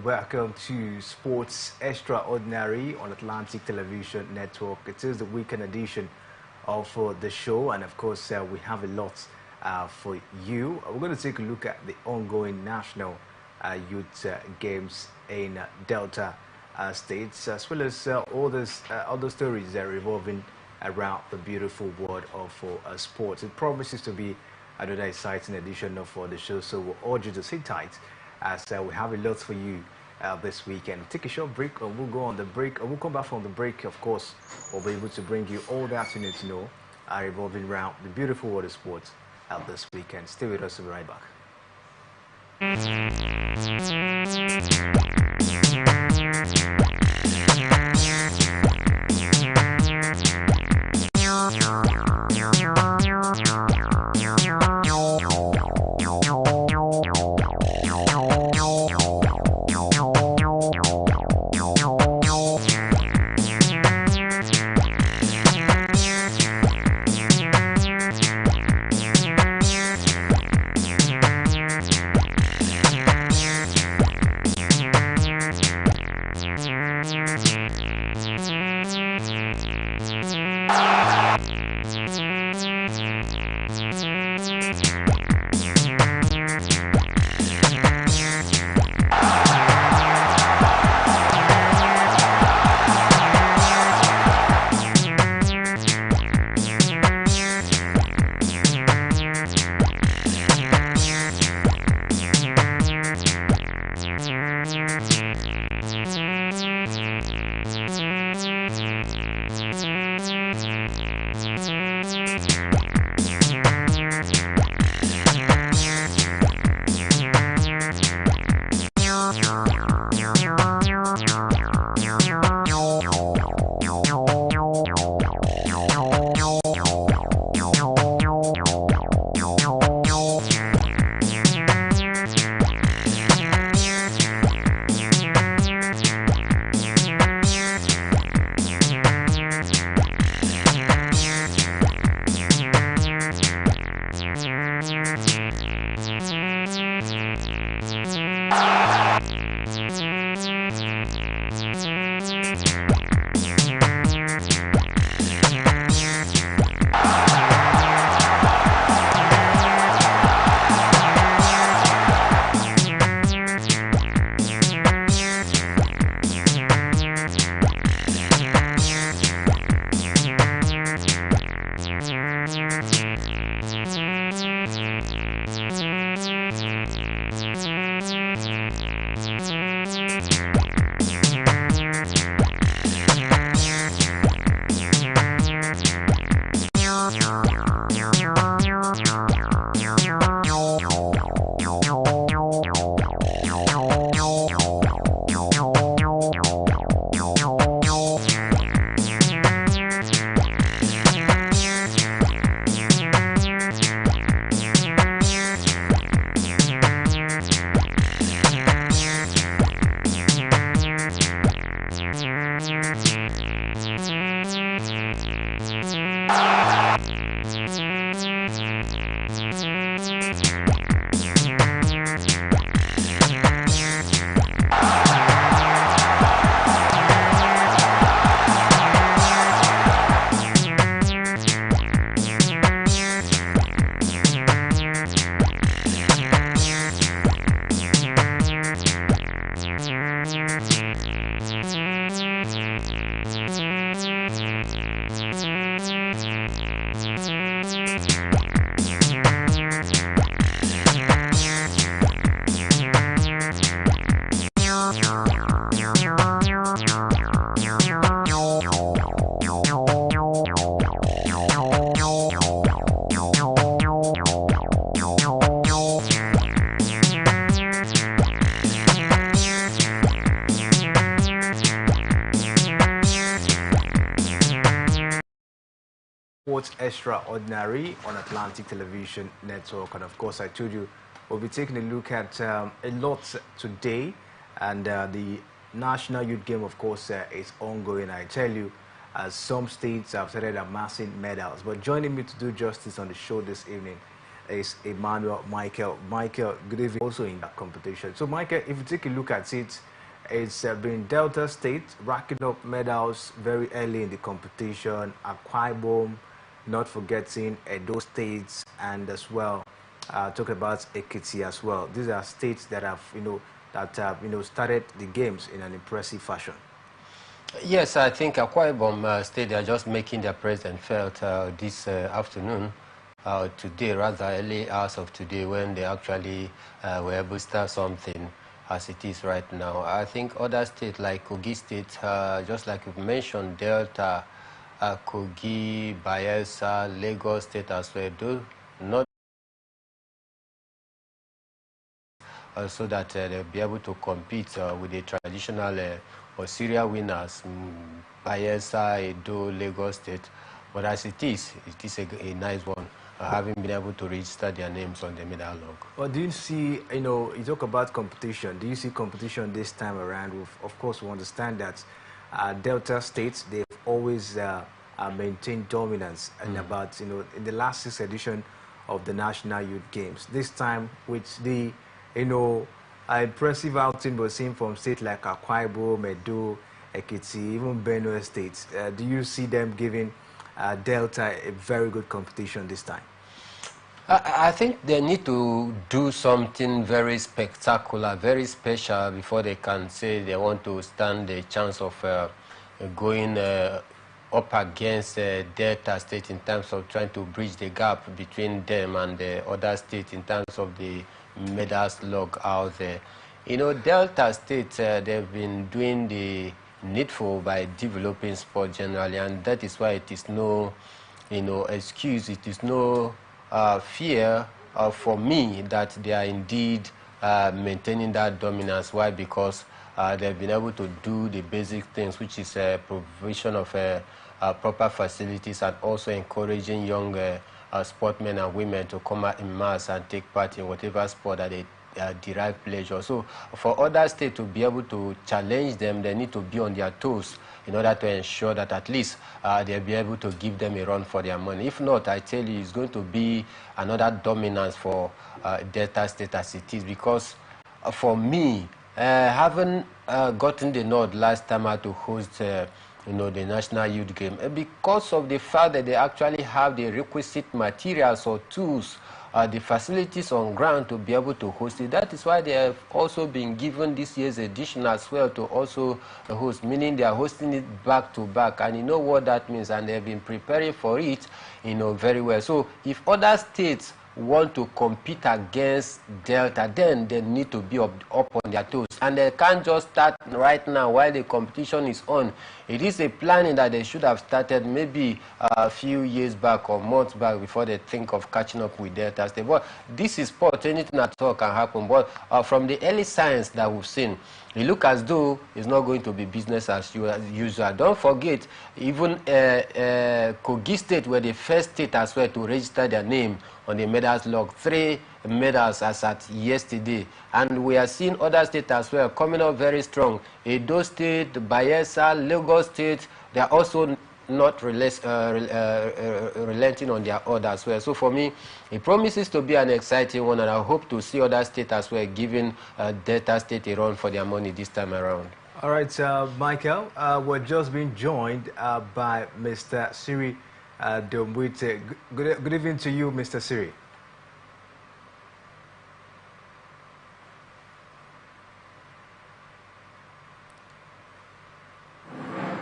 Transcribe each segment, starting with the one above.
welcome to Sports Extraordinary on Atlantic Television Network. It is the weekend edition of the show, and of course we have a lot for you. We're going to take a look at the ongoing national youth games in Delta states, as well as other stories revolving around the beautiful world of sports. It promises to be another exciting edition of the show, so we'll urge you to sit tight as we have a lot for you this weekend. Take a short break, and we'll go on the break. We'll come back from the break. Of course, we'll be able to bring you all that you need to know revolving around the beautiful world of sports this weekend. Stay with us. We'll be right back. Sports Extraordinary on Atlantic Television Network, and of course I told you we'll be taking a look at a lot today, and the National Youth Game of course is ongoing. I tell you, some states have started amassing medals, but joining me to do justice on the show this evening is Emmanuel Michael. Michael, good evening. Also in that competition. So Michael, if you take a look at it, It's been Delta State racking up medals very early in the competition. Akwa Ibom, not forgetting Edo States, and as well talking about Ekiti as well. These are states that have started the games in an impressive fashion. Yes, I think Akwa Ibom State, they are just making their presence felt this afternoon, today, rather early hours of today, when they actually were able to start something as it is right now. I think other states like Kogi State, just like you've mentioned, Delta, Kogi, Bayelsa, Lagos State as well, do not so that they'll be able to compete with the traditional or serial winners, Bayelsa, Edo, Lagos State. But as it is a nice one, having been able to register their names on the medal log. Well, do you see, you talk about competition. Do you see competition this time around? Of course, we understand that Delta States, they've always maintained dominance and about, in the last 6 edition of the National Youth Games. This time, with the, impressive outing we're seeing from states like Akwa Ibom, Edo, Ekiti, even Benue State. Do you see them giving Delta a very good competition this time? I think they need to do something very spectacular, very special before they can say they want to stand a chance of going up against Delta State in terms of trying to bridge the gap between them and the other states in terms of the medals log out there. Delta State, they've been doing the needful by developing sport generally, and that is why it is no, excuse, it is no fear for me that they are indeed maintaining that dominance. Why? Because they've been able to do the basic things, which is provision of proper facilities and also encouraging young sportsmen and women to come out in mass and take part in whatever sport that they derive pleasure. So for other states to be able to challenge them, they need to be on their toes in order to ensure that at least they'll be able to give them a run for their money. If not, I tell you, it's going to be another dominance for Delta State as it is, because for me, having gotten the nod last time I had to host the National Youth Game, because of the fact that they actually have the requisite materials or tools, the facilities on ground to be able to host it. That is why they have also been given this year's edition as well to also host, meaning they are hosting it back to back, and you know what that means, and they've been preparing for it, very well. So if other states want to compete against Delta, then they need to be up on their toes, and they can't just start right now while the competition is on. It is a planning that they should have started maybe a few years back or months back before they think of catching up with Delta State. But this is sport, anything at all can happen. But from the early signs that we've seen, it looks as though it's not going to be business as usual. Don't forget, even Kogi State were the first state as well to register their name on the medals log. 3 medals as at yesterday. And we are seeing other states as well coming up very strong. Edo State, Bayelsa, Lagos State, they are also not relenting on their order as well. So for me, it promises to be an exciting one, and I hope to see other states as well giving Delta State a run for their money this time around. All right, Michael, we're just being joined by Mr. Siri Domwite. Good evening to you, Mr. Siri.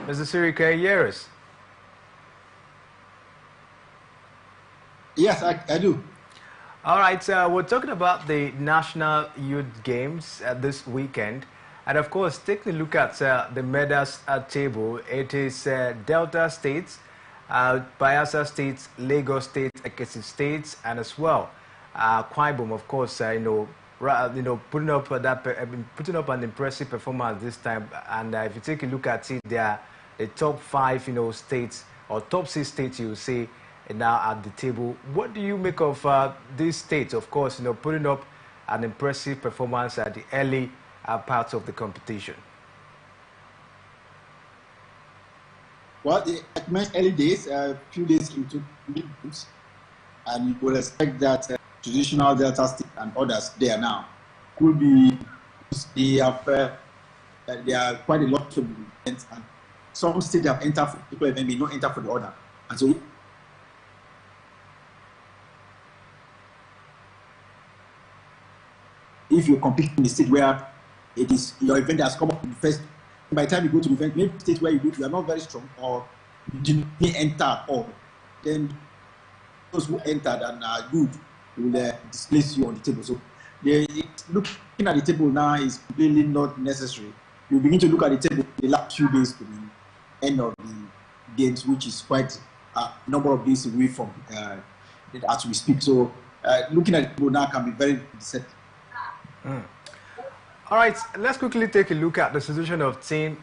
Mr. Siri, can you hear us? Yes, I do. All right, we're talking about the National Youth Games this weekend. And of course, taking a look at the medals table, it is Delta States, Bayelsa States, Lagos State, Ekiti States, and as well, Akwa Ibom, of course, putting up an impressive performance this time. And if you take a look at it, they are the top 5, states, or top 6 states, you say, now at the table. What do you make of these states? Of course, putting up an impressive performance at the early parts of the competition. Well, like mentioned, early days, a few days into games, and you would expect that traditional Delta State and others there now could be the affair there are quite a lot of events, and some states have entered for people event, may not enter for the other. And so if you compete in the state where it is your event has come up first, by the time you go to the event, maybe state where you are not very strong or you didn't enter at all, then those who entered and are good will displace you on the table. So looking at the table now is completely not necessary. You begin to look at the table the last few days to the end of the games, which is quite a number of days away from as we speak. So looking at the table now can be very deceptive. All right, let's quickly take a look at the situation of Team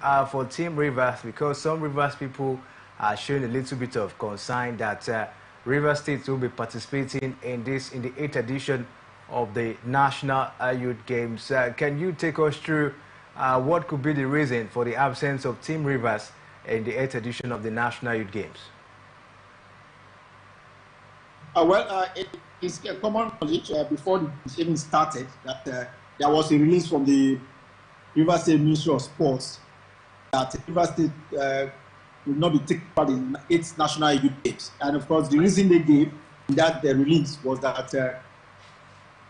Rivers, because some Rivers people are showing a little bit of concern that Rivers State will be participating in the 8th edition of the National Youth Games. Can you take us through what could be the reason for the absence of Team Rivers in the 8th edition of the National Youth Games? It is a common knowledge before the even started that there was a release from the Rivers State Ministry of Sports that Rivers State will not be taking part in 8th National Youth Games. And of course, the reason they gave in that release was that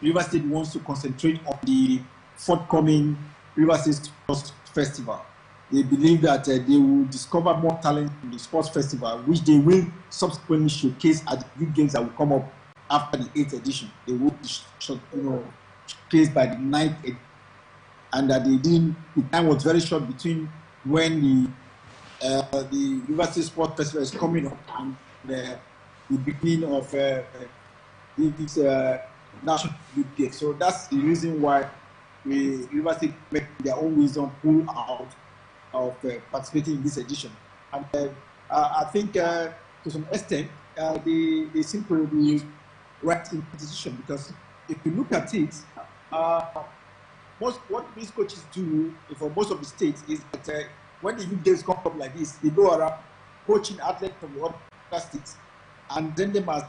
Rivers State wants to concentrate on the forthcoming Rivers State Sports Festival. They believe that they will discover more talent in the sports festival, which they will subsequently showcase at the youth games that will come up after the 8th edition. They will be showcased by the 9th edition. And that the time was very short between when the Rivers State Sports Festival is coming up and the beginning of this National Youth Games. So that's the reason why the Rivers State make their own wisdom pull out of participating in this edition. And I think to some extent they seem to be right in position, because if you look at it, what these coaches do for most of the states is that when the youth games come up like this, they go around coaching athletes from the other states and then them as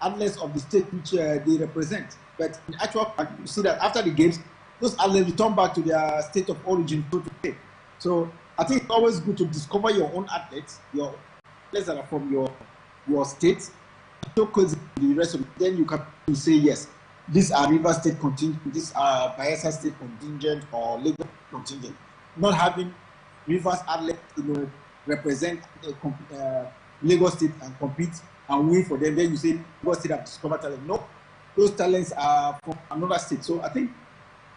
athletes of the state which they represent. But in actual fact, you see that after the games, those athletes return back to their state of origin, so to say. So I think it's always good to discover your own athletes, your athletes that are from your state, showcase the rest of it. Then you can say, yes, these are Rivers State contingent, these are Bayelsa State contingent or Lagos contingent. Not having Rivers athletes, represent Lagos State and compete and win for them. Then you say Lagos State have discovered talent. No, those talents are from another state. So I think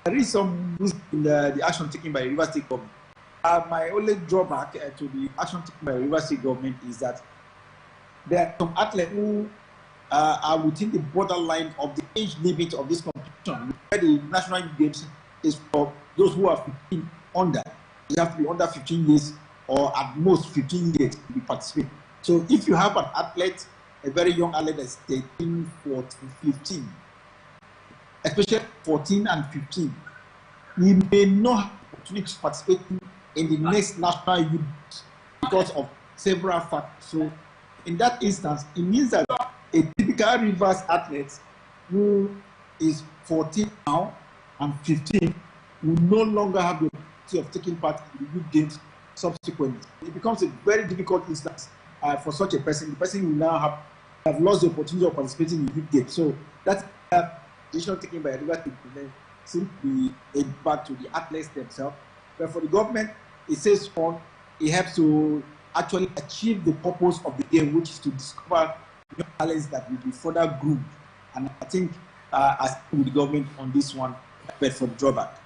there is some wisdom in the action taken by the Rivers State government. My only drawback to the action taken by the Rivers State government is that there are some athletes who are within the borderline of the age limit of this competition. Where the National Youth Games is for those who are 15 under. You have to be under 15 years or at most 15 years to be participating. So if you have an athlete, a very young athlete that's 13, 14, 15, especially 14 and 15, he may not have the opportunity to participate in the next National Youth Games because of several factors. So in that instance, it means that a typical Rivers athlete who is 14 now and 15 will no longer have the opportunity of taking part in the youth games subsequently. It becomes a very difficult instance for such a person. The person will now have lost the opportunity of participating in the youth games. So that's a decision taken by the Rivers State seems to be a back to the athletes themselves. But for the government, it says it helps to actually achieve the purpose of the game, which is to discover new talents that will be further groomed. And I think I speak with the government on this one, but for the drawback.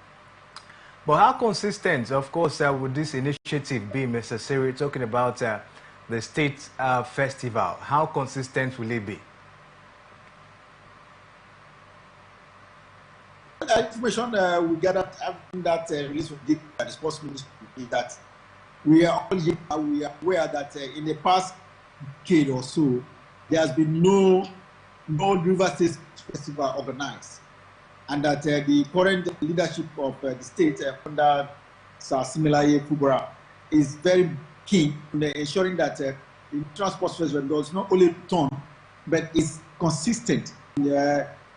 But how consistent, of course, would this initiative be, Mr. Siri, talking about the state festival? How consistent will it be? The information we gathered after that release of the sports ministry is that we are aware that in the past decade or so, there has been no River State Festival organized, and that the current leadership of the state under Sir Similaye Fubara is very keen in ensuring that the Transport Festival does not only return, but is consistent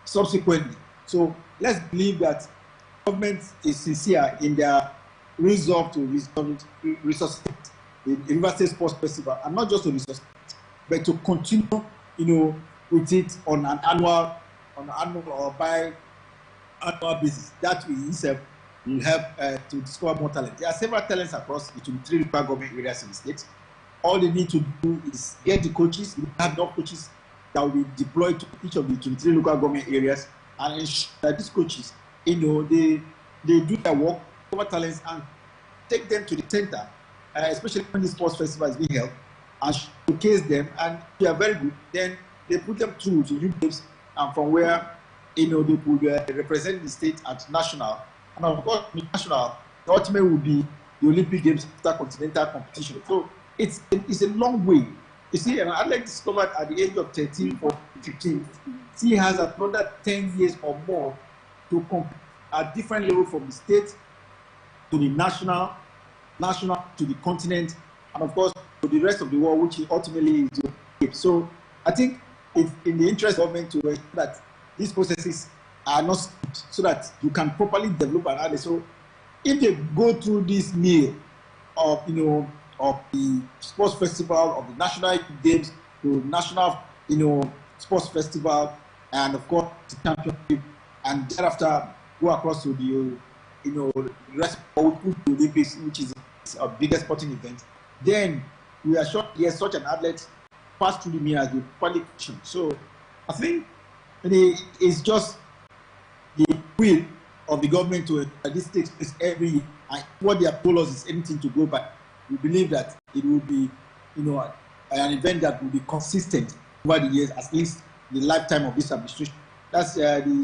subsequently. So let's believe that government is sincere in their resolve to resuscitate the River State Sports Festival, and not just to resuscitate, but to continue, with it on an annual or bi-annual basis. That will itself will help to discover more talent. There are several talents across the 23 local government areas in the state. All they need to do is get the coaches. We have enough coaches that will be deployed to each of the 23 local government areas, and ensure that these coaches, they do their work, cover talents, and take them to the center, especially when the sports festival is being held, and showcase them. And they are very good. Then they put them through to youth games, and from where they could represent the state at national. And of course, the national, the ultimate will be the Olympic Games after continental competition. So it's a long way. You see, an athlete discovered at the age of 13 or 15, he has another 10 years or more to compete at different levels, from the state to the national to the continent, and of course to the rest of the world, which ultimately is the Games. So I think it's in the interest of government to ensure that these processes are not skipped, so that you can properly develop an athlete. So if they go through this meal of of the sports festival, of the national games, to national sports festival, and of course the championship, and thereafter go across to the the rest of the Olympics, which is our biggest sporting event, then we are sure yes, such an athlete pass through the meal as the qualification. So I think it's just the will of the government to this takes place every year, and what they have told us is anything to go by. We believe that it will be, an event that will be consistent over the years, at least the lifetime of this administration. That's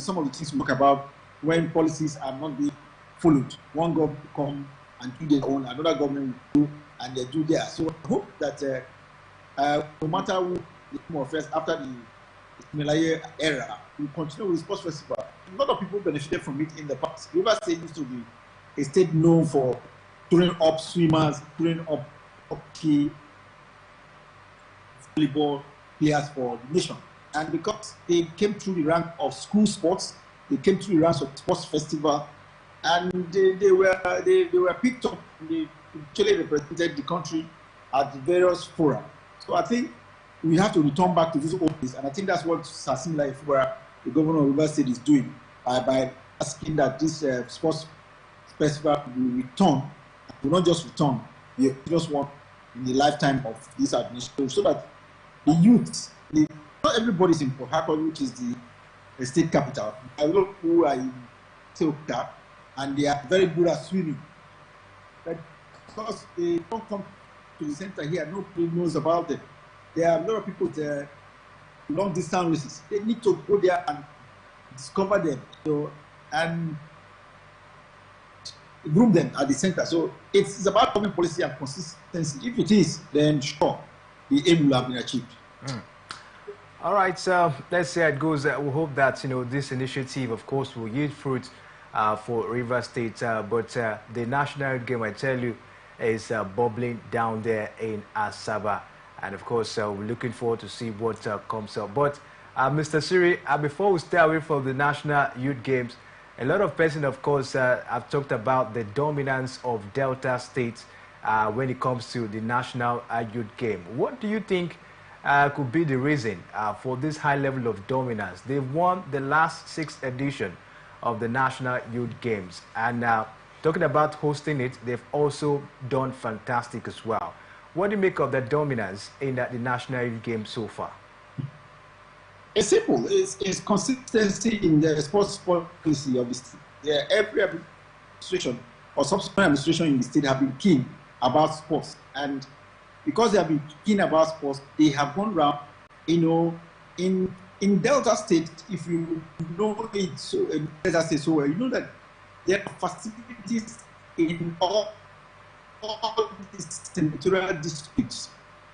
some of the things we talk about when policies are not being followed. One government will come and do their own, another government will do, and they do theirs. So I hope that no matter who the Home Affairs after the Melaye era, we continue with the sports festival. A lot of people benefited from it in the past. River State used to be a state known for training up swimmers, training up hockey, volleyball players for the nation. And because they came through the rank of school sports, they came through the ranks of sports festival, and they were picked up. They actually represented the country at the various fora. So I think we have to return back to these old days, and I think that's what Sasimila Ifura, the governor of River State, is doing by asking that this sports festival will return. Will not just return, we just want in the lifetime of this administration, so that the youth, not everybody is in Port Harcourt, which is the state capital. A lot of people are in Teoka, and they are very good at swimming. But because they don't come to the center here, nobody knows about them. There are a lot of people there, long distance races. They need to go there and discover them, and groom them at the center. So it's about government policy and consistency. If it is, then sure, the aim will have been achieved. All right, so let's see how it goes. We hope that this initiative, of course, will yield fruit for River State. But the national game, I tell you, is bubbling down there in Asaba, and of course, we're looking forward to see what comes up. But Mr. Siri, before we stay away from the national youth games, a lot of persons, of course, have talked about the dominance of Delta State when it comes to the national youth game. What do you think could be the reason for this high level of dominance? They've won the last 6th edition of the National Youth Games. And talking about hosting it, they've also done fantastic as well. What do you make of the dominance in the National Youth Games so far? It's simple. It's consistency in the sports policy of the state. Yeah, every administration or subsequent administration in the state have been keen about sports, and because they have been keen about sports, they have gone around. In Delta State, if you know it so, Delta State so well, you know that there are facilities in all these senatorial districts.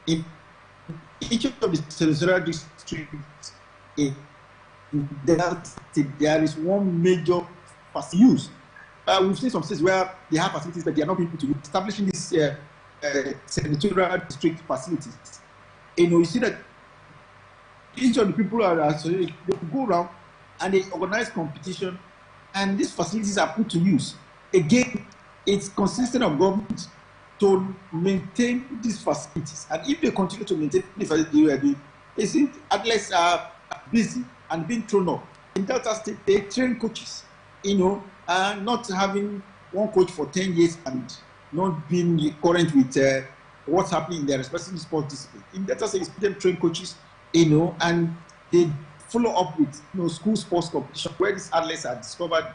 In each of the senatorial districts in Delta State, there is one major facility use. We've seen some states where they have facilities, but they are not able to use. Establishing these senatorial district facilities. You see that each of the people they go around and they organize competition, and these facilities are put to use. Again, it's consistent of government to maintain these facilities. And if they continue to maintain the facilities, it seems athletes are busy and being thrown up. In Delta State, they train coaches, and not having one coach for 10 years and not being current with what's happening in their respective sports discipline. In Delta State, it's them train coaches, and they follow up with school sports competition where these athletes are discovered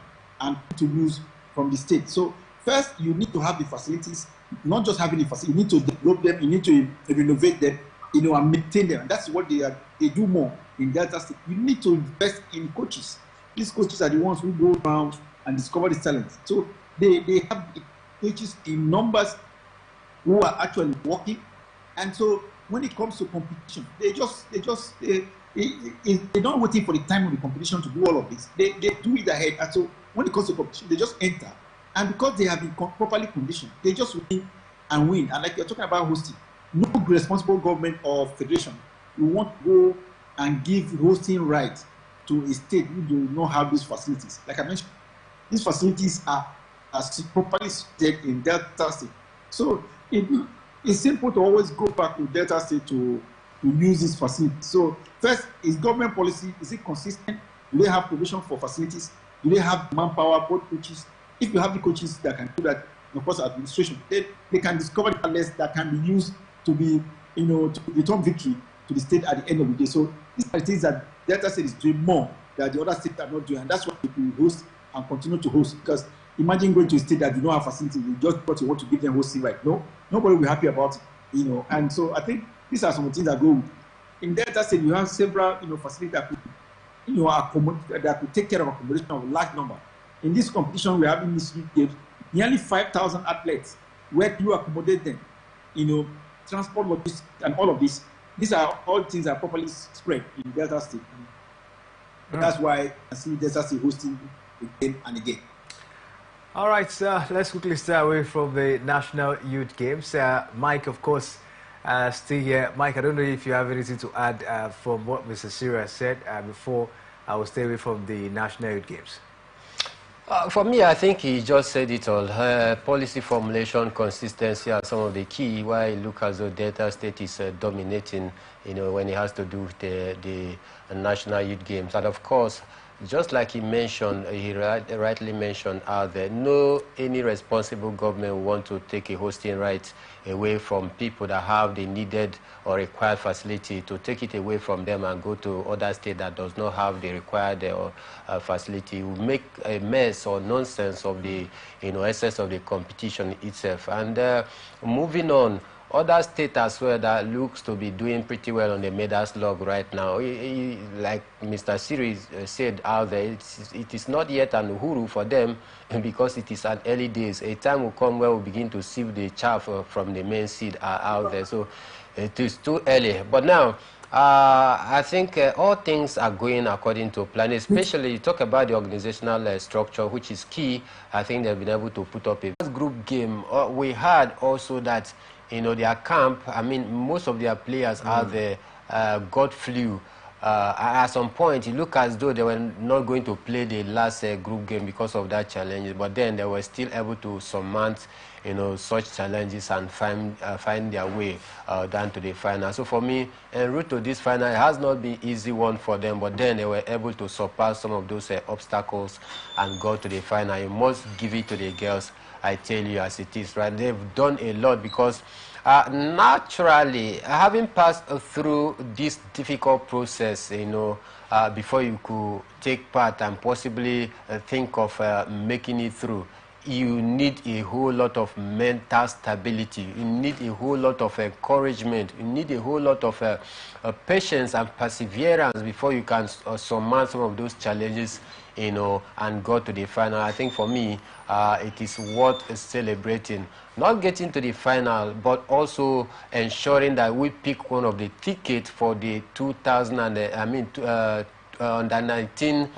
and put to use from the state. So first, you need to have the facilities, not just having the facilities. You need to develop them, you need to renovate them, and maintain them. And that's what they do more in Delta State. You need to invest in coaches. These coaches are the ones who go around and discover the talent. So they have coaches in numbers who are actually working. And so when it comes to competition, they're not waiting for the time of the competition to do all of this. They do it ahead. And so when it comes to competition, they just enter. And because they have been properly conditioned, they just win and win. And like you're talking about hosting, no responsible government or federation will want to go and give hosting rights to a state who do not have these facilities. Like I mentioned, these facilities are properly stated in Delta State. So it's simple to always go back to Delta State to use these facilities. So first, is government policy, is it consistent? Do they have provision for facilities? Do they have manpower, both coaches? If you have the coaches that can do that, of course, administration, they can discover the talents that can be used to be, to return victory to the state at the end of the day. So these are things that Delta State is doing more that the other states are not doing, and that's why we host and continue to host. Because imagine going to a state that do not have facilities, you just because you want to give them hosting right. No, nobody will be happy about it, And so I think these are some things that go with. In Delta State, you have several, facilities that could, that could take care of accommodation of a large number. In this competition, we're having this week games, nearly 5,000 athletes. Where do you accommodate them? Transport, logistics, and all of this. These are all things that are properly spread in Delta State. That's why I see Delta State hosting again and again. All right, sir. Let's quickly stay away from the National Youth Games. Mike, of course, still here. Mike, I don't know if you have anything to add from what Mr. Syria said before I will stay away from the National Youth Games. For me, I think he just said it all. Policy formulation, consistency are some of the key. Why it looks as though Delta State is dominating, when it has to do with the National Youth Games. And of course, just like he mentioned, he rightly mentioned out there, any responsible government will want to take a hosting right away from people that have the needed or required facility, to take it away from them and go to other state that does not have the required facility. Will make a mess or nonsense of the essence of the competition itself. And moving on, other states as well that looks to be doing pretty well on the medal slug right now. Like Mr. Siri said out there, it is not yet an uhuru for them because it is at early days. A time will come where we begin to sieve the chaff from the main seed out there. So it is too early. But now, I think all things are going according to plan, especially you talk about the organizational structure, which is key. I think they've been able to put up a group game. We had also that their camp, most of their players out there got flu. At some point, it looked as though they were not going to play the last group game because of that challenge, but then they were still able to surmount, such challenges and find their way down to the final. So for me, en route to this final, it has not been easy one for them, but then they were able to surpass some of those obstacles and go to the final. You must give it to the girls. I tell you as it is, right? They've done a lot because naturally, having passed through this difficult process, before you could take part and possibly think of making it through, you need a whole lot of mental stability. You need a whole lot of encouragement. You need a whole lot of patience and perseverance before you can surmount some of those challenges, and go to the final. I think for me, it is worth celebrating. Not getting to the final, but also ensuring that we pick one of the tickets for the 2000 and under 19.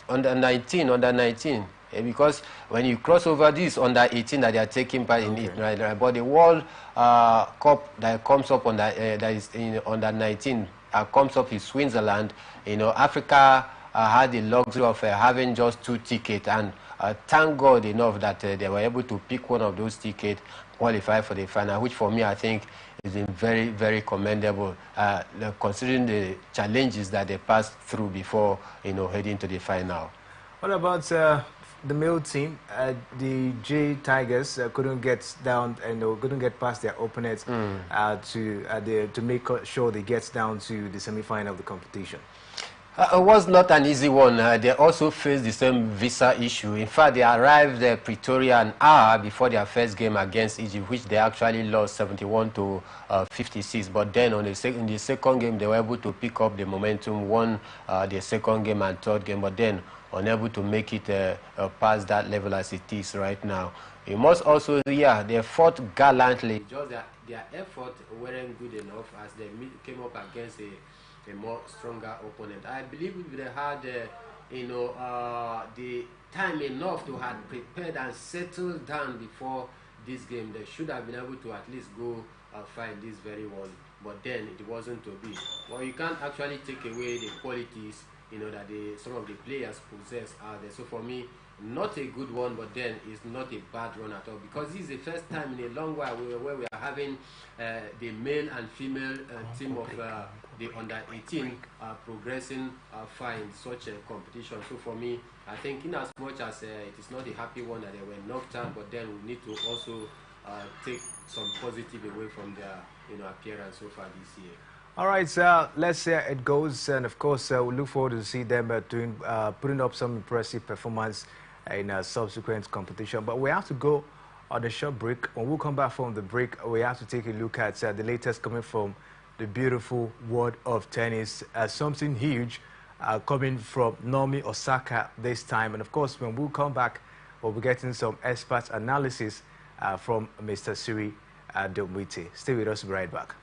Under 19. Because when you cross over this under 18 that they are taking part in it, right? But the World Cup that comes up on that is under 19 comes up in Switzerland. Africa had the luxury of having just 2 tickets, and thank God enough that they were able to pick one of those tickets, qualify for the final, which for me I think has been very, very commendable, considering the challenges that they passed through before, heading to the final. What about the male team? The J Tigers couldn't get down and couldn't get past their opponents to make sure they get down to the semi-final of the competition. It was not an easy one. They also faced the same visa issue. In fact, they arrived at Pretoria an hour before their first game against Egypt, which they actually lost 71 to 56. But then in the second game, they were able to pick up the momentum, won their second game and third game, but then unable to make it past that level as it is right now. You must also, they fought gallantly. Just their effort weren't good enough as they came up against a more stronger opponent. I believe if they had, the time enough to have prepared and settled down before this game, they should have been able to at least go find this very one. But then it wasn't to be. Well, you can't actually take away the qualities, that some of the players possess out there. So for me, not a good one, but then it's not a bad run at all, because this is the first time in a long while where we are having the male and female team of the under-18 progressing far in such a competition. So for me, I think in as much as it is not a happy one that they were knocked out, but then we need to also take some positive away from their appearance so far this year. All right, let's see how it goes, and of course, we look forward to see them putting up some impressive performance in a subsequent competition. But we have to go on a short break. When we come back from the break, we have to take a look at the latest coming from the beautiful world of tennis. Something huge coming from Naomi Osaka this time. And of course, when we come back, we'll be getting some expert analysis from Mr. Siri Domwiti. Stay with us, we'll be right back.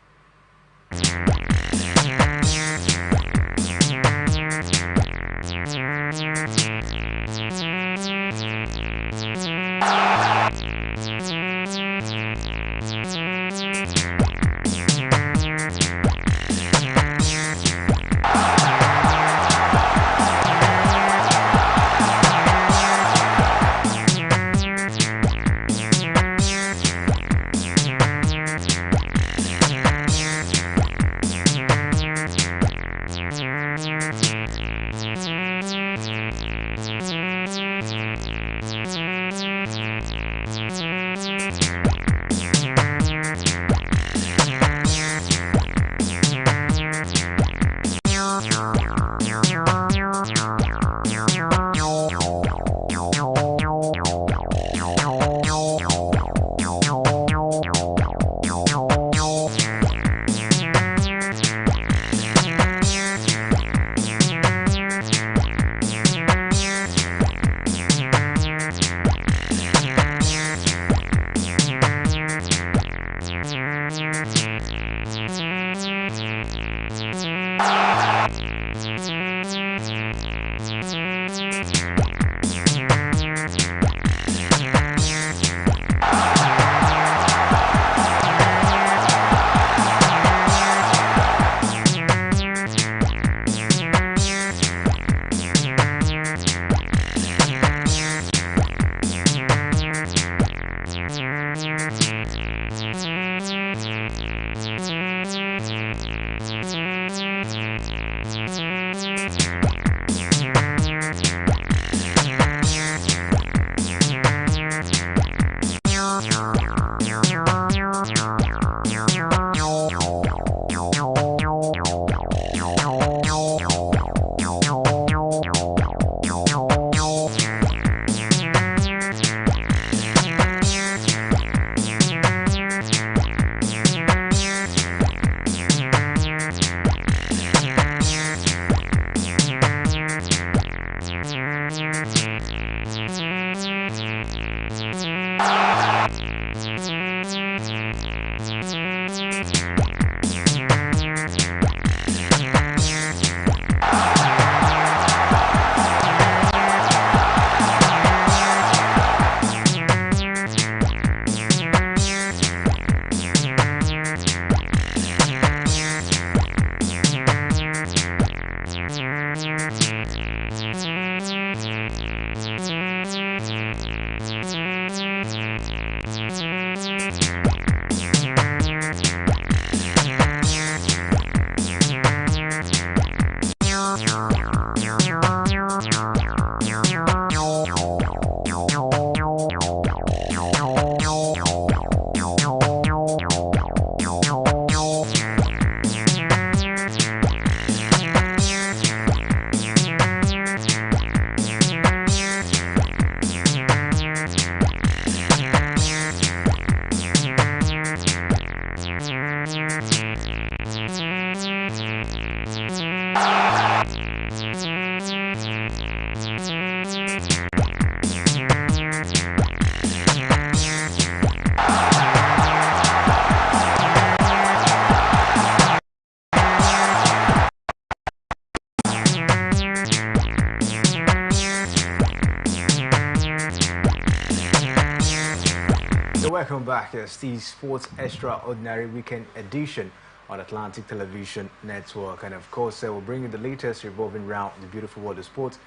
welcome back. It's the Sports Extraordinary Weekend edition on Atlantic Television Network. And of course, we'll bring you the latest revolving around the beautiful world of sports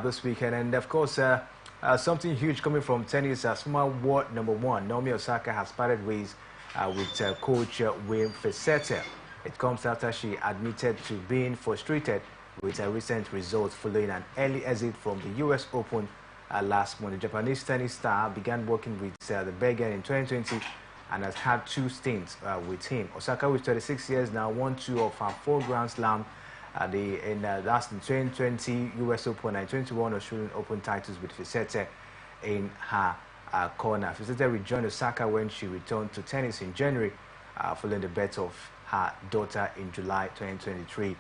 this weekend. And of course, something huge coming from tennis. Former world #1, Naomi Osaka, has parted ways with coach Wim Fessette. It comes after she admitted to being frustrated with her recent results following an early exit from the US Open last month. The Japanese tennis star began working with the Belgian in 2020 and has had 2 stints with him. Osaka, with 36 years now, won 2 of her 4 Grand Slam. That's the 2020 US Open and 21 Australian Open titles with Fessette in her corner. Fessette rejoined Osaka when she returned to tennis in January following the birth of her daughter in July 2023.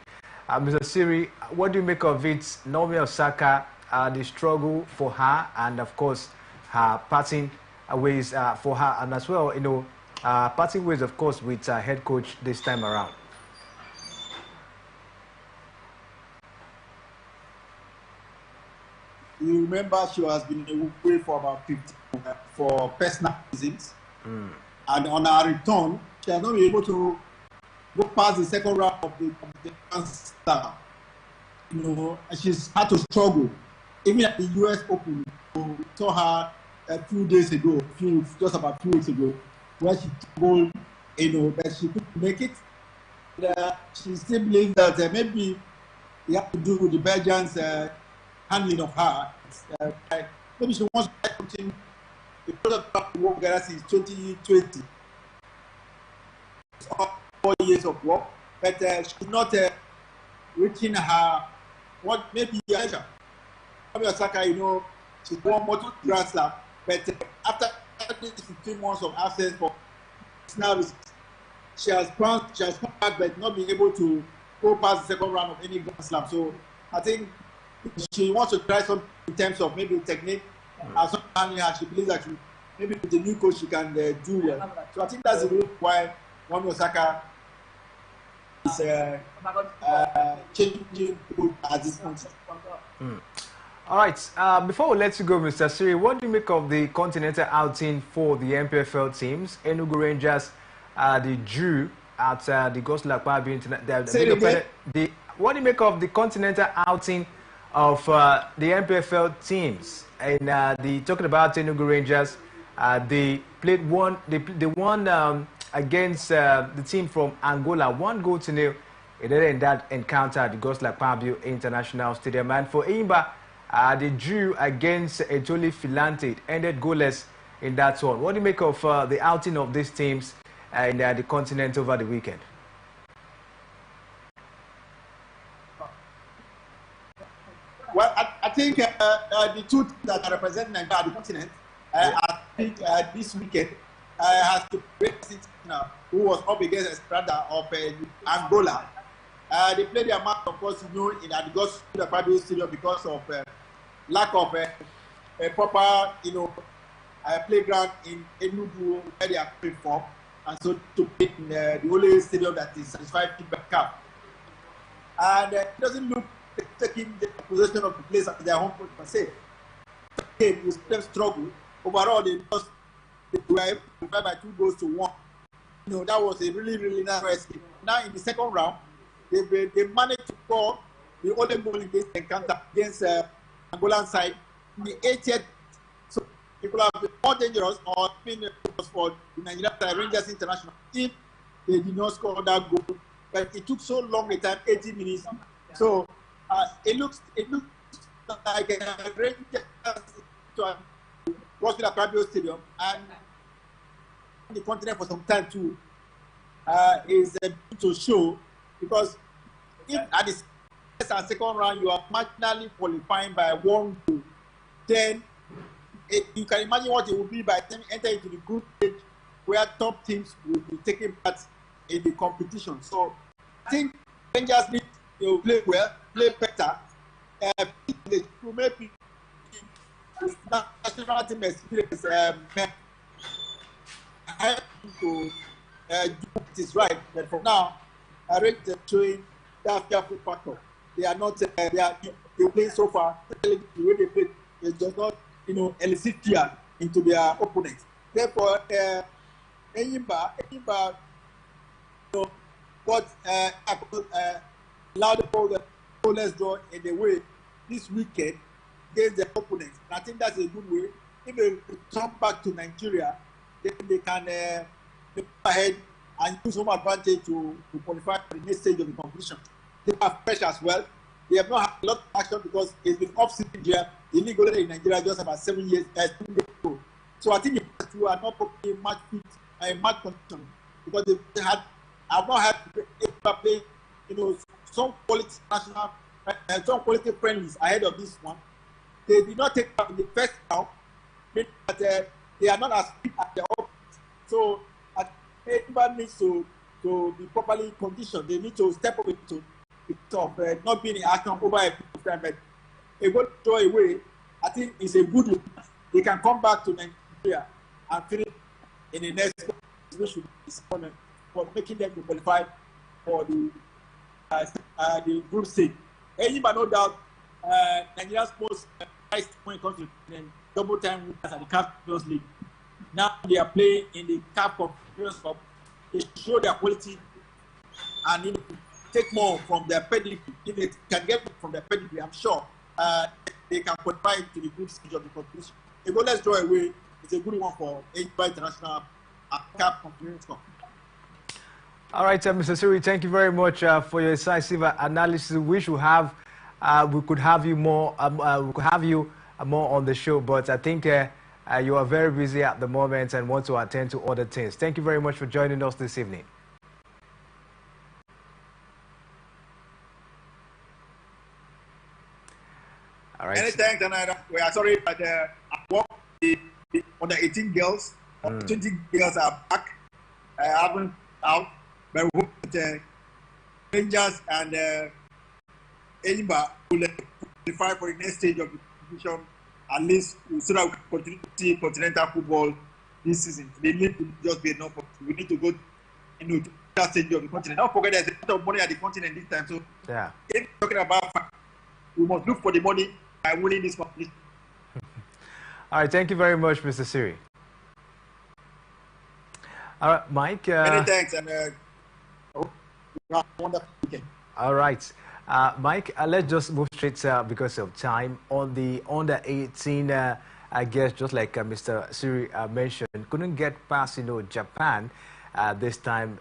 Mr. Siri, what do you make of it? Naomi Osaka, the struggle for her, and of course her parting ways for her, and as well, parting ways, of course, with head coach this time around. You remember she has been away for about 50 for personal reasons, and on her return, she has not been able to go past the second round of the Grand Slam. She's had to struggle. Even at the US Open, we saw her a few days ago, just about 2 weeks ago, where she struggled, that she couldn't make it. She still believes that maybe you have to do with the Belgians' handling of her. Maybe she wants to try something. Because of work together since 2020. It's all 4 years of work, but she's not reaching her maybe Asia. Osaka, she's won multiple Grand Slam, but after 15 months of absence for now, she has come back, but not being able to go past the second round of any Grand Slam. So I think she wants to try something in terms of maybe technique. She believes that maybe with the new coach she can do well. So I think that's the reason why Naomi Osaka is changing at this point. All right. Before we let you go, Mr. Siri, what do you make of the continental outing for the MPFL teams? Enugu Rangers, the drew at the Goslar Akpabio International. What do you make of the continental outing of the MPFL teams? And talking about Enugu Rangers, they won against the team from Angola, 1-0. It ended in that encounter at the Goslar Akpabio International Stadium. And for Eimba, they drew against Etoli Filante. It ended goalless in that one. What do you make of the outing of these teams in the continent over the weekend? Well, I think the two that represent Nigeria at the continent, I think this weekend has to break it, who was up against Estrada of Angola. They played their match, of course, at the Goslar Akpabio Stadium because of lack of a proper, playground in Enugu where they are playing from, and so to pick the only stadium that is satisfied feedback cap. And it doesn't look taking the possession of the place at their home court per se. Okay, we still struggle. Overall, they lost. They were by 2-1. That was a really, really nice game. Now in the second round, they managed to score the only goal in this encounter against Angolan side in the 80th. So people have been more dangerous or been for the Nigerian Rangers International if they did not score that goal. But it took so long a time, 80 minutes. So it looks like a Rangers to Goslar Akpabio Stadium and the continent for some time too is to show, because if at the first and second round you are marginally qualifying by 1 goal, then you can imagine what it would be by the time you enter into the group stage where top teams will be taking part in the competition. So I think Rangers need to play well, play better, to maybe national team experience to do what is right. But for now, I rate the showing that careful factor. They are not. They play so far. The way they play, it does not, elicit fear into their opponents. Therefore, Enyimba, what allowed the goalless draw in the way this weekend against the opponents. And I think that's a good way. If they return back to Nigeria, then they can go ahead and use home advantage to qualify for the next stage of the competition. They have fresh as well. They have not had a lot of action because it's been off-season here. The league already in Nigeria just about 7 years ago. So I think the two are not probably match fit, match condition because they had. I've not had to play, some quality national, some quality friendlies ahead of this one. They did not take part in the first round, but they are not as fit as the others. So everybody needs to be properly conditioned. They need to step up into not being in action over a period of time. But a good throw away, I think it's a good one. They can come back to Nigeria and finish in the next situation for making them to qualify for the group stage. But no doubt, Nigeria's most prized when it comes to double time winners at the CAF Champions League. Now they are playing in the CAF Champions Cup. They show their quality and need to take more from their pedigree. If they can get from their pedigree, I'm sure they can qualify to the group stage of the competition. A goalless draw away is a good one for Enyimba International CAF Champions Cup. All right, Mr. Siri, thank you very much for your incisive analysis. We could have you more. We could have you more on the show, but I think you are very busy at the moment and want to attend to other things. Thank you very much for joining us this evening. All right. Many thanks, and we are sorry that I work on the 18 girls. 20 girls are back. I haven't out. But we hope that Rangers and Enyimba will qualify for the next stage of the competition, at least so that we can continue to see continental football this season. The league will just be enough. We need to go to that stage of the continent. Don't forget there's a lot of money at the continent this time. So yeah, if we're talking about we must look for the money by winning this competition. All right, thank you very much, Mr. Siri. All right, Mike. Many thanks, and wonderful weekend. All right, Mike. Let's just move straight because of time on the under 18. I guess just like Mr. Siri mentioned, couldn't get past Japan this time.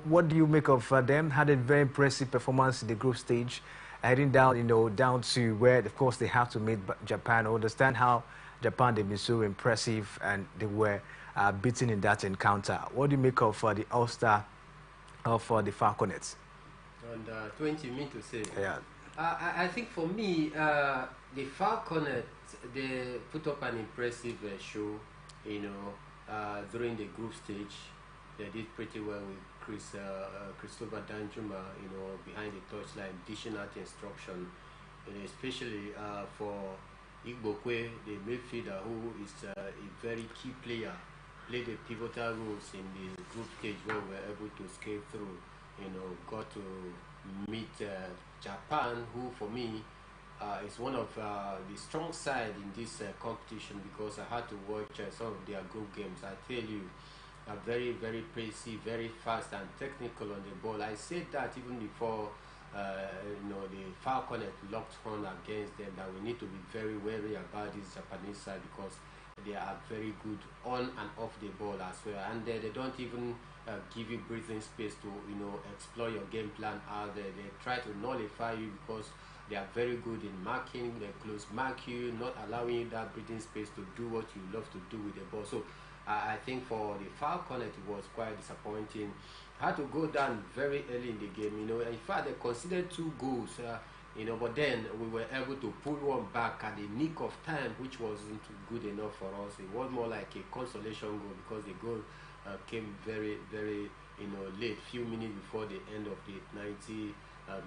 What do you make of them? Had a very impressive performance in the group stage, heading down down to where of course they have to meet Japan. I understand how Japan, they've been so impressive and they were beaten in that encounter. What do you make of the All-Star of the Falconets? And 20 minutes to say. Yeah. I think for me, the Falconets, they put up an impressive show, during the group stage. They did pretty well with Christopher Danjuma, behind the touchline, dishing out instruction, especially for Igbokwe, the midfielder, who is a very key player, played a pivotal roles in the group stage where we were able to scale through. Got to meet Japan, who for me is one of the strong side in this competition, because I had to watch some of their group games. I tell you, are very, very precise, very fast and technical on the ball. I said that even before the Falconet locked on against them, that we need to be very wary about this Japanese side, because they are very good on and off the ball as well, and they don't even give you breathing space to explore your game plan out there. They try to nullify you because they are very good in marking. They close mark you, not allowing you that breathing space to do what you love to do with the ball. So I think for the Falconet it was quite disappointing. Had to go down very early in the game. In fact they considered 2 goals. But then we were able to pull one back at the nick of time, which wasn't good enough for us. It was more like a consolation goal, because the goal came very, very, late, few minutes before the end of the 90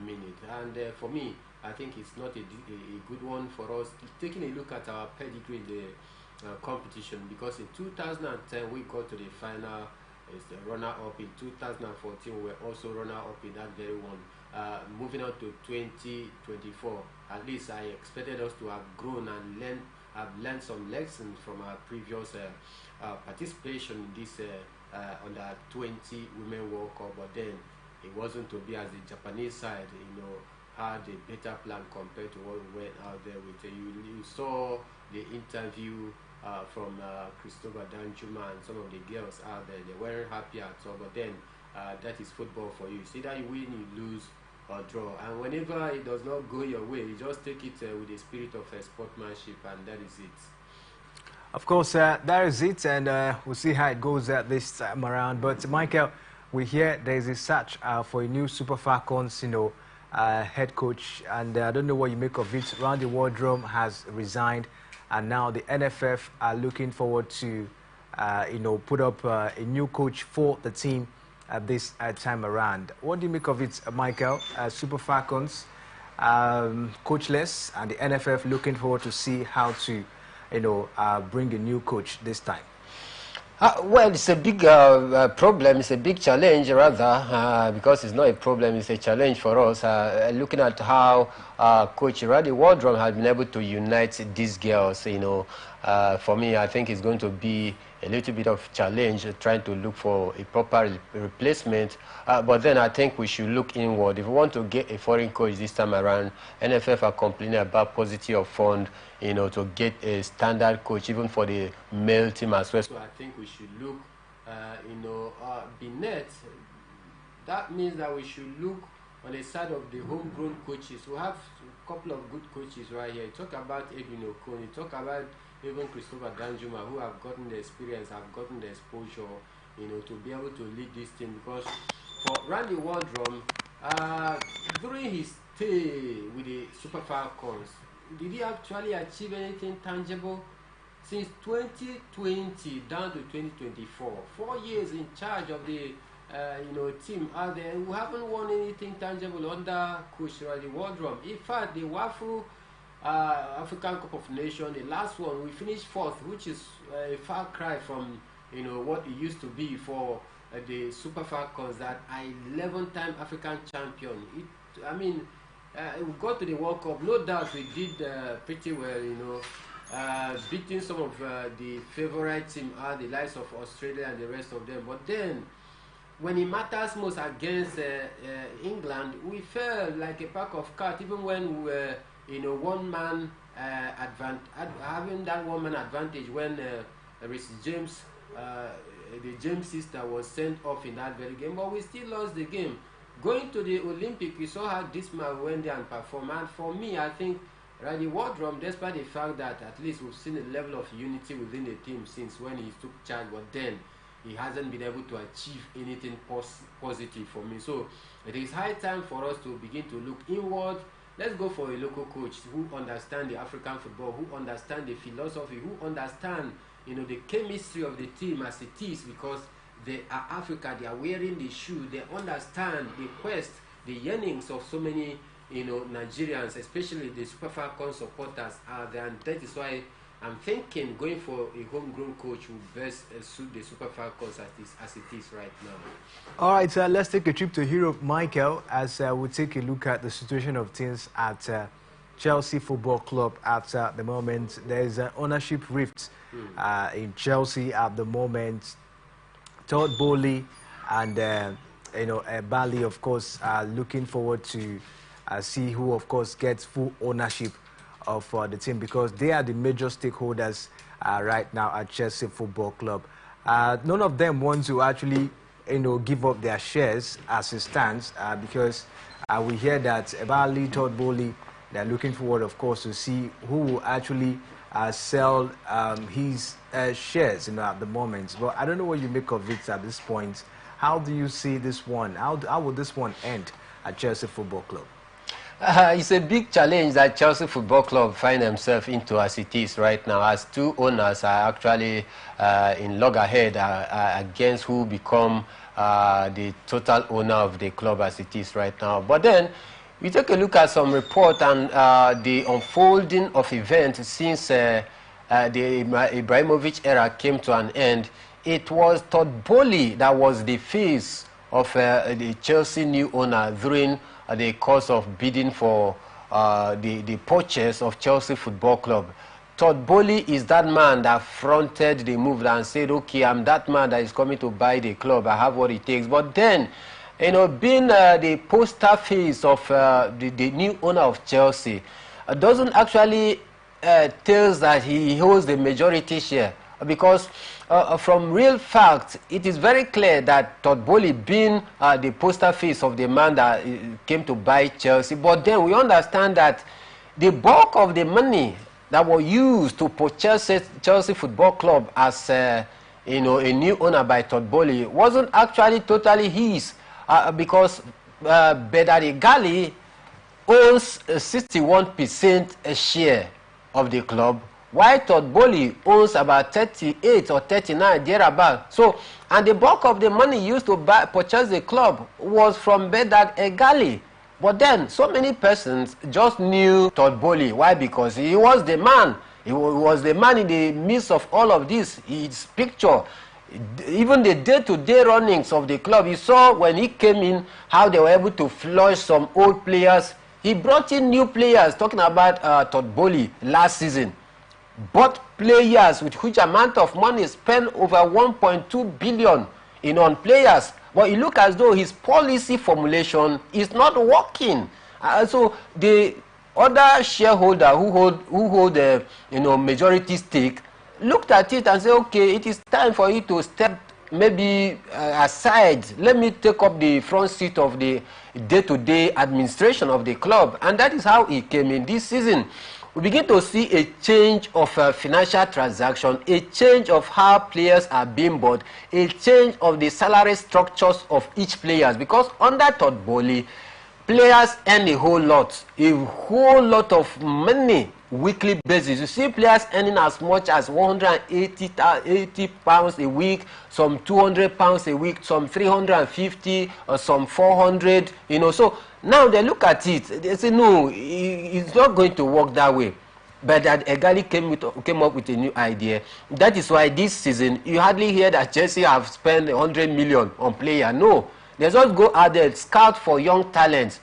minute. And for me, I think it's not a good one for us. Taking a look at our pedigree in the competition, because in 2010 we got to the final as the runner-up. In 2014 we were also runner-up in that very one. Moving on to 2024, at least I expected us to have grown and learned have learned some lessons from our previous participation in this under 20 Women World Cup, but then it wasn't to be as the Japanese side, had a better plan compared to what we went out there with. You saw the interview from Christopher Danjuma and some of the girls out there. They weren't happy at all, but then that is football for you. See that you win, you lose, or draw, and whenever it does not go your way, you just take it with the spirit of sportsmanship, and that is it. Of course, that is it, and we'll see how it goes this time around. But Michael, we hear there is a search for a new Super Falcons, head coach, and I don't know what you make of it. Randy Wardrum has resigned, and now the NFF are looking forward to, put up a new coach for the team this time around. What do you make of it, Michael? Super Falcons, coachless, and the NFF looking forward to see how to, bring a new coach this time. Well, it's a big problem. It's a big challenge, rather, because it's not a problem. It's a challenge for us. Looking at how Coach Randy Wardrum has been able to unite these girls, for me, I think it's going to be a little bit of challenge trying to look for a proper replacement. But then I think we should look inward. If we want to get a foreign coach this time around, NFF are complaining about paucity of fund, to get a standard coach, even for the male team as well. So I think we should look, Binet. That means that we should look on the side of the homegrown coaches. We have a couple of good coaches right here. You talk about Edwin Okon, you talk about even Christopher Danjuma, who have gotten the experience, have gotten the exposure, to be able to lead this team. Because for Randy Wardrum, during his stay with the Super Falcons, did he actually achieve anything tangible? Since 2020 down to 2024, 4 years in charge of the team out there, we haven't won anything tangible under Coach Randy Wardrum. In fact, the WAFU African Cup of Nations, the last one, we finished 4th, which is a far cry from what it used to be for the Super Falcons, that are 11-time African champion. We got to the World Cup. No doubt we did pretty well, beating some of the favorite team, the likes of Australia and the rest of them. But then, when it matters most against England, we felt like a pack of cards, even when we were one-man having that one-man advantage when Reece James, the James sister, was sent off in that very game. But we still lost the game. Going to the Olympic, we saw how this man went there and performed. And for me, I think Randy Wardrum, despite the fact that at least we've seen a level of unity within the team since when he took charge, but then he hasn't been able to achieve anything positive for me. So it is high time for us to begin to look inward. Let's go for a local coach who understands the African football, who understands the philosophy, who understands the chemistry of the team as it is, because they are Africa, they are wearing the shoe, they understand the quest, the yearnings of so many Nigerians, especially the Super Falcons supporters are there, and that is why I'm thinking going for a homegrown coach will best suit the Super Falcons as it is right now. All right, let's take a trip to Europe, Michael, as we take a look at the situation of things at Chelsea Football Club at the moment. There is an ownership rift in Chelsea at the moment. Todd Bowley and Bali, of course, are looking forward to see who, of course, gets full ownership of the team, because they are the major stakeholders right now at Chelsea Football Club. None of them want to actually, give up their shares as it stands, because we hear that Bali, Todd Bowley, they're looking forward, of course, to see who will actually sell his shares, at the moment. But I don't know what you make of it at this point. How do you see this one? How will this one end at Chelsea Football Club? It's a big challenge that Chelsea Football Club find themselves into as it is right now, as two owners are actually in loggerhead against who become the total owner of the club as it is right now. But then we take a look at some report and the unfolding of events since the Ibrahimovic era came to an end. It was Todd Bowley that was the face of the Chelsea new owner during the course of bidding for the purchase of Chelsea Football Club. Todd Boehly is that man that fronted the move and said, okay, I'm that man that is coming to buy the club. I have what it takes. But then, you know, being the poster face of the new owner of Chelsea doesn't actually tells that he holds the majority share. Because from real facts, it is very clear that Todd Boehly being the poster face of the man that came to buy Chelsea. But then we understand that the bulk of the money that were used to purchase Chelsea Football Club as you know, a new owner by Todd Boehly wasn't actually totally his, because Bedari Gali owns 61% a share of the club, while Todd Boehly owns about 38 or 39 thereabout. So, and the bulk of the money used to purchase the club was from Bedard Egali. But then, so many persons just knew Todd Boehly. Why? Because he was the man. He was the man in the midst of all of this. His picture, even the day-to-day runnings of the club, you saw when he came in, how they were able to flush some old players. He brought in new players, talking about Todd Boehly last season. Bought players with huge amount of money, spent over 1.2 billion on players. But it looks as though his policy formulation is not working. So the other shareholder who hold the majority stake looked at it and said, okay, it is time for you to step maybe aside. Let me take up the front seat of the day-to-day administration of the club. And that is how he came in this season. We begin to see a change of financial transaction, a change of how players are being bought, a change of the salary structures of each players. Because under Todd Boehly, players earn a whole lot of money weekly basis. You see players earning as much as 180 pounds a week, some 200 pounds a week, some 350, or some 400, So now they look at it, they say, no, it's not going to work that way. But that Egali came up with a new idea. That is why this season, you hardly hear that Chelsea have spent 100 million on player. No, they just go out there, scout for young talents,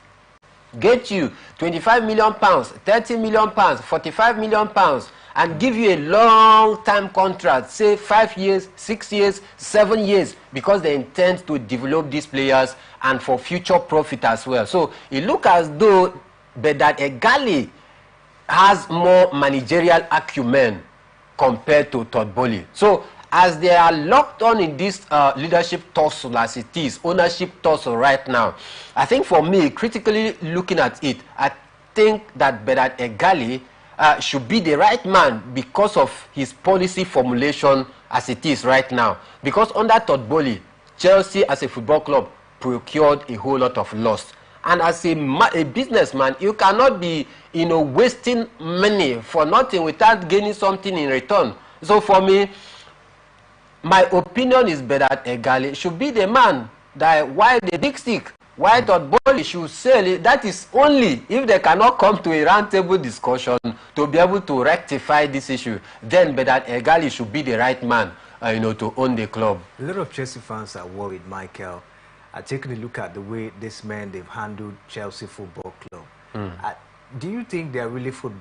get you 25 million pounds, 30 million pounds, 45 million pounds, and give you a long-time contract, say 5 years, 6 years, 7 years, because they intend to develop these players and for future profit as well. So it looks as though Bedard Egali has more managerial acumen compared to Todd Boehly. So as they are locked on in this leadership tussle as it is, ownership tussle right now, I think for me, critically looking at it, I think that Bedard Egali should be the right man because of his policy formulation as it is right now. Because under Todd Boehly, Chelsea as a football club procured a whole lot of loss. And as a businessman, you cannot be wasting money for nothing without gaining something in return. So for me, my opinion is Bedard Egali should be the man that why the big stick, why Todd Boehly should sell it. That is only if they cannot come to a roundtable discussion to be able to rectify this issue. Then Bedard Egali should be the right man, to own the club. A lot of Chelsea fans are worried, Michael, taking a look at the way this men they've handled Chelsea Football Club. Do you think they're really football